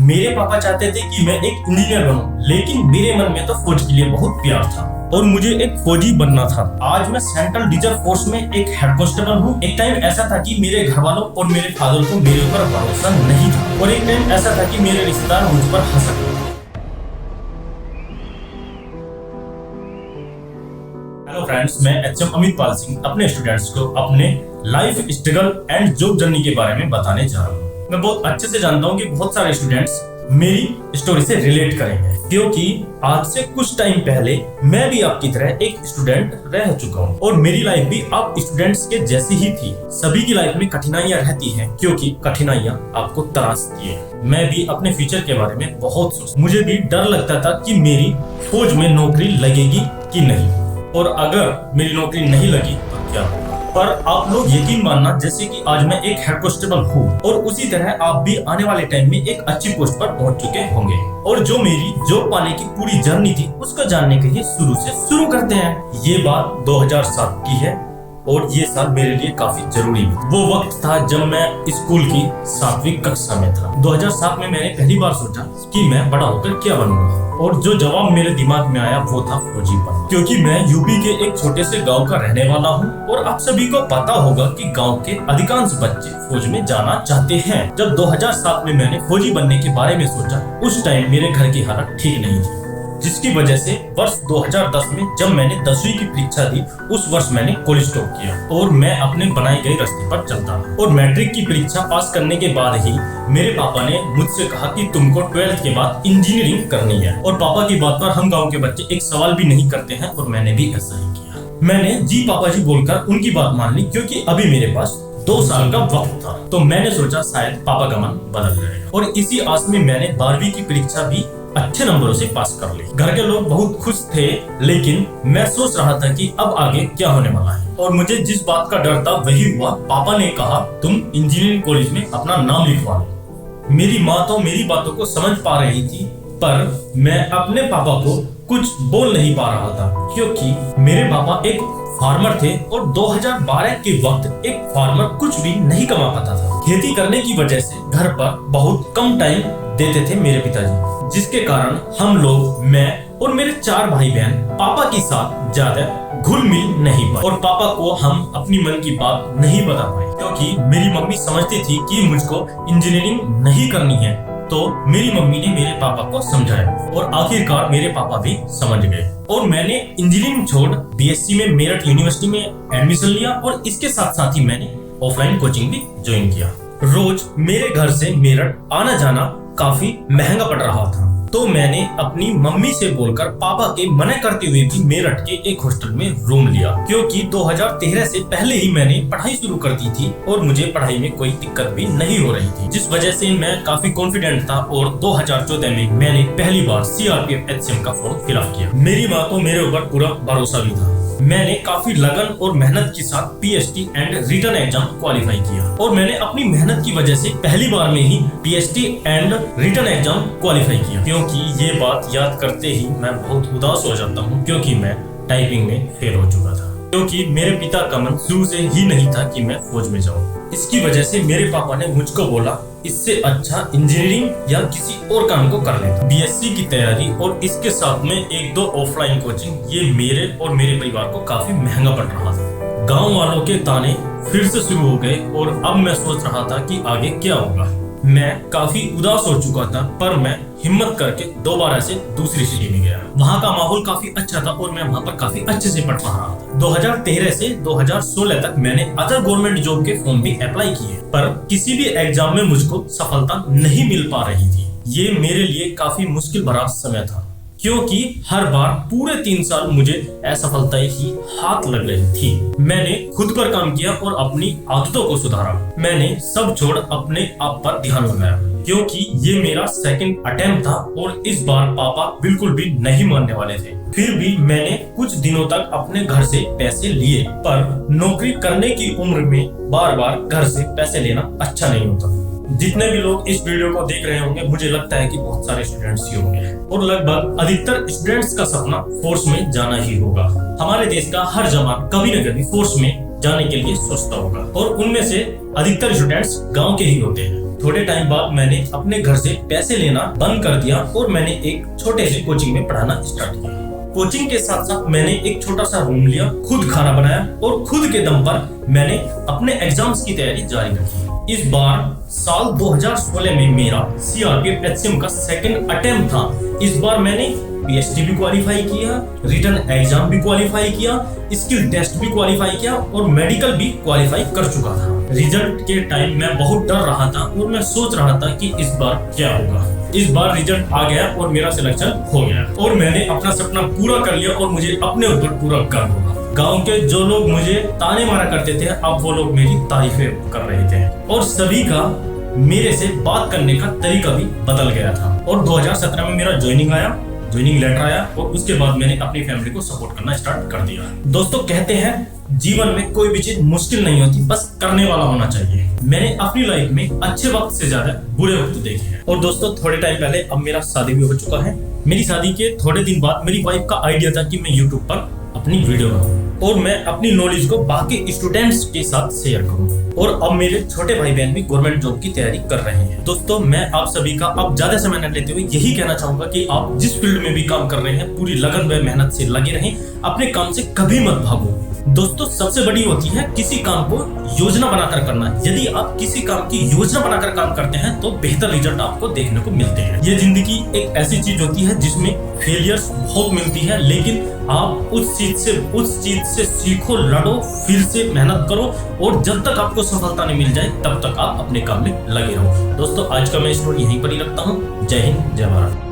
मेरे पापा चाहते थे कि मैं एक इंजीनियर बनूं, लेकिन मेरे मन में तो फौज के लिए बहुत प्यार था और मुझे एक फौजी बनना था। आज मैं सेंट्रल रिजर्व फोर्स में एक हेड कांस्टेबल हूँ। एक टाइम ऐसा था कि मेरे घर वालों और मेरे फादर को मेरे ऊपर भरोसा नहीं था और एक टाइम ऐसा था कि मेरे रिश्तेदार मुझ पर हंसते। हेलो फ्रेंड्स, मैं एचएम अमित पाल सिंह अपने स्टूडेंट्स को अपने life struggle and job journey के बारे में बताने जा रहा हूँ। मैं बहुत अच्छे से जानता हूँ कि बहुत सारे स्टूडेंट्स मेरी स्टोरी से रिलेट करेंगे, क्योंकि आज से कुछ टाइम पहले मैं भी आपकी तरह एक स्टूडेंट रह चुका हूँ और मेरी लाइफ भी आप स्टूडेंट्स के जैसी ही थी। सभी की लाइफ में कठिनाइयाँ रहती हैं, क्योंकि कठिनाइयाँ आपको तरासती है। मैं भी अपने फ्यूचर के बारे में बहुत सोचा। मुझे भी डर लगता था कि मेरी फौज में नौकरी लगेगी कि नहीं, और अगर मेरी नौकरी नहीं लगी तो क्या होगा। पर आप लोग यकीन मानना, जैसे कि आज मैं एक हेड कांस्टेबल हूँ और उसी तरह आप भी आने वाले टाइम में एक अच्छी पोस्ट पर पहुंच चुके होंगे। और जो मेरी जॉब पाने की पूरी जर्नी थी उसको जानने के लिए शुरू से शुरू करते हैं। ये बात 2007 की है और ये साल मेरे लिए काफी जरूरी भी। वो वक्त था जब मैं स्कूल की 7वीं कक्षा में था। 2007 में मैंने पहली बार सोचा कि मैं बड़ा होकर क्या बनूंगा, और जो जवाब मेरे दिमाग में आया वो था फौजी बनना। क्योंकि मैं यूपी के एक छोटे से गांव का रहने वाला हूं और आप सभी को पता होगा कि गांव के अधिकांश बच्चे फौज में जाना चाहते हैं। जब 2007 में मैंने फौजी बनने के बारे में सोचा, उस टाइम मेरे घर की हालत ठीक नहीं थी, जिसकी वजह से वर्ष 2010 में जब मैंने 10वीं की परीक्षा दी, उस वर्ष मैंने कॉलेज टॉप किया और मैं अपने बनाई गई रास्ते पर चलता रहा। और मैट्रिक की परीक्षा पास करने के बाद ही मेरे पापा ने मुझसे कहा कि तुमको 12th के बाद इंजीनियरिंग करनी है। और पापा की बात पर हम गाँव के बच्चे एक सवाल भी नहीं करते हैं, और मैंने भी ऐसा ही किया। मैंने जी पापा जी बोलकर उनकी बात मान ली, क्योंकि अभी मेरे पास 2 साल का वक्त था। तो मैंने सोचा शायद पापा का मन बदल जाएगा, और इसी आस में मैंने 12वीं की परीक्षा भी अच्छे नंबरों से पास कर ली। घर के लोग बहुत खुश थे, लेकिन मैं सोच रहा था कि अब आगे क्या होने वाला है। और मुझे जिस बात का डर था वही हुआ। पापा ने कहा तुम इंजीनियरिंग कॉलेज में अपना नाम लिखवा लो। मेरी माँ तो मेरी बातों को समझ पा रही थी, पर मैं अपने पापा को कुछ बोल नहीं पा रहा था, क्योंकि मेरे पापा एक फार्मर थे और 2012 के वक्त एक फार्मर कुछ भी नहीं कमा पाता था। खेती करने की वजह से घर पर बहुत कम टाइम देते थे मेरे पिताजी, जिसके कारण हम लोग, मैं और मेरे 4 भाई बहन पापा के साथ ज्यादा घुल मिल नहीं पाए, और पापा को हम अपनी मन की बात नहीं बता पाए, क्योंकि मेरी मम्मी समझती थी कि मुझको इंजीनियरिंग नहीं करनी है। तो मेरी मम्मी ने मेरे पापा को समझाया और आखिरकार मेरे पापा भी समझ गए, और मैंने इंजीनियरिंग छोड़ बीएससी में मेरठ यूनिवर्सिटी में एडमिशन लिया, और इसके साथ साथ ही मैंने ऑफलाइन कोचिंग भी ज्वाइन किया। रोज मेरे घर से मेरठ आना जाना काफी महंगा पड़ रहा था, तो मैंने अपनी मम्मी से बोलकर पापा के मना करते हुए भी मेरठ के एक हॉस्टल में रूम लिया, क्योंकि 2013 से पहले ही मैंने पढ़ाई शुरू कर दी थी और मुझे पढ़ाई में कोई दिक्कत भी नहीं हो रही थी, जिस वजह से मैं काफी कॉन्फिडेंट था। और 2014 में मैंने पहली बार सीआरपीएफ एचसीएम का फॉर्म फिलअप किया। मेरी माँ को मेरे ऊपर पूरा भरोसा भी था। मैंने काफी लगन और मेहनत के साथ PhD and written exam qualify किया, और मैंने अपनी मेहनत की वजह से पहली बार में ही PhD and written exam qualify किया। क्योंकि ये बात याद करते ही मैं बहुत उदास हो जाता हूँ, क्योंकि मैं टाइपिंग में फेल हो चुका था, क्योंकि मेरे पिता का मन शुरू से ही नहीं था कि मैं फौज में जाऊँ। इसकी वजह से मेरे पापा ने मुझको बोला इससे अच्छा इंजीनियरिंग या किसी और काम को कर लेता। बीएससी की तैयारी और इसके साथ में 1-2 ऑफलाइन कोचिंग, ये मेरे और मेरे परिवार को काफी महंगा पड़ रहा था। गांव वालों के ताने फिर से शुरू हो गए, और अब मैं सोच रहा था कि आगे क्या होगा। मैं काफी उदास हो चुका था, पर मैं हिम्मत करके दोबारा से दूसरी सिटी में गया। वहाँ का माहौल काफी अच्छा था और मैं वहाँ पर काफी अच्छे से पढ़ पा रहा था। 2013 से 2016 तक मैंने अदर गवर्नमेंट जॉब के फॉर्म भी अप्लाई किए, पर किसी भी एग्जाम में मुझको सफलता नहीं मिल पा रही थी। ये मेरे लिए काफी मुश्किल भरा समय था, क्योंकि हर बार पूरे 3 साल मुझे असफलता ही हाथ लग रही थी। मैंने खुद पर काम किया और अपनी आदतों को सुधारा। मैंने सब छोड़ अपने आप पर ध्यान लगाया, क्योंकि ये मेरा सेकंड अटेम्प्ट था और इस बार पापा बिल्कुल भी नहीं मानने वाले थे। फिर भी मैंने कुछ दिनों तक अपने घर से पैसे लिए, पर नौकरी करने की उम्र में बार बार घर से पैसे लेना अच्छा नहीं होता। जितने भी लोग इस वीडियो को देख रहे होंगे, मुझे लगता है कि बहुत सारे स्टूडेंट्स ही होंगे, और लगभग अधिकतर स्टूडेंट्स का सपना फोर्स में जाना ही होगा। हमारे देश का हर जवान कभी न कभी फोर्स में जाने के लिए सोचता होगा, और उनमें से अधिकतर स्टूडेंट्स गांव के ही होते हैं। थोड़े टाइम बाद मैंने अपने घर से पैसे लेना बंद कर दिया और मैंने एक छोटे से कोचिंग में पढ़ाना स्टार्ट किया। कोचिंग के साथ साथ मैंने एक छोटा सा रूम लिया, खुद खाना बनाया और खुद के दम पर मैंने अपने एग्जाम्स की तैयारी जारी रखी। इस बार साल 2016 में मेरा CRPF HCM का सेकंड अटेम्प्ट था। इस बार मैंने PhD भी क्वालिफाई किया, रिटन एग्जाम भी क्वालिफाई किया, स्किल टेस्ट भी क्वालिफाई किया और मेडिकल भी क्वालिफाई कर चुका था। रिजल्ट के टाइम मैं बहुत डर रहा था और मैं सोच रहा था कि इस बार क्या होगा। इस बार रिजल्ट आ गया और मेरा सिलेक्शन हो गया और मैंने अपना सपना पूरा कर लिया और मुझे अपने ऊपर पूरा गर्व होगा। गांव के जो लोग मुझे ताने मारा करते थे, अब वो लोग मेरी तारीफें कर रहे थे और सभी का मेरे से बात करने का तरीका भी बदल गया था। और 2017 में मेरा ज्वाइनिंग लेटर आया और उसके बाद मैंने अपनी फैमिली को सपोर्ट करना स्टार्ट कर दिया। दोस्तों कहते हैं जीवन में कोई भी चीज मुश्किल नहीं होती, बस करने वाला होना चाहिए। मैंने अपनी लाइफ में अच्छे वक्त से ज्यादा बुरे वक्त देखे हैं। और दोस्तों थोड़े टाइम पहले अब मेरा शादी भी हो चुका है। मेरी शादी के थोड़े दिन बाद मेरी वाइफ का आइडिया था कि मैं यूट्यूब पर अपनी वीडियो बनाऊं और मैं अपनी नॉलेज को बाकी स्टूडेंट्स के साथ शेयर करूं। और अब मेरे छोटे भाई बहन भी गवर्नमेंट जॉब की तैयारी कर रहे हैं। दोस्तों मैं आप सभी का अब ज्यादा समय न लेते हुए यही कहना चाहूंगा कि आप जिस फील्ड में भी काम कर रहे हैं पूरी लगन व मेहनत से लगे रहें, अपने काम से कभी मत भागो। दोस्तों सबसे बड़ी होती है किसी काम को योजना बनाकर करना। यदि आप किसी काम की योजना बनाकर काम करते हैं तो बेहतर रिजल्ट आपको देखने को मिलते हैं। ये जिंदगी एक ऐसी चीज होती है जिसमें फेलियर्स बहुत मिलती है, लेकिन आप उस चीज से सीखो, लड़ो, फिर से मेहनत करो और जब तक आपको सफलता नहीं मिल जाए तब तक आप अपने काम में लगे रहो। दोस्तों आज का मैं स्टोरी यहीं पर ही रखता हूँ। जय हिंद, जय भारत।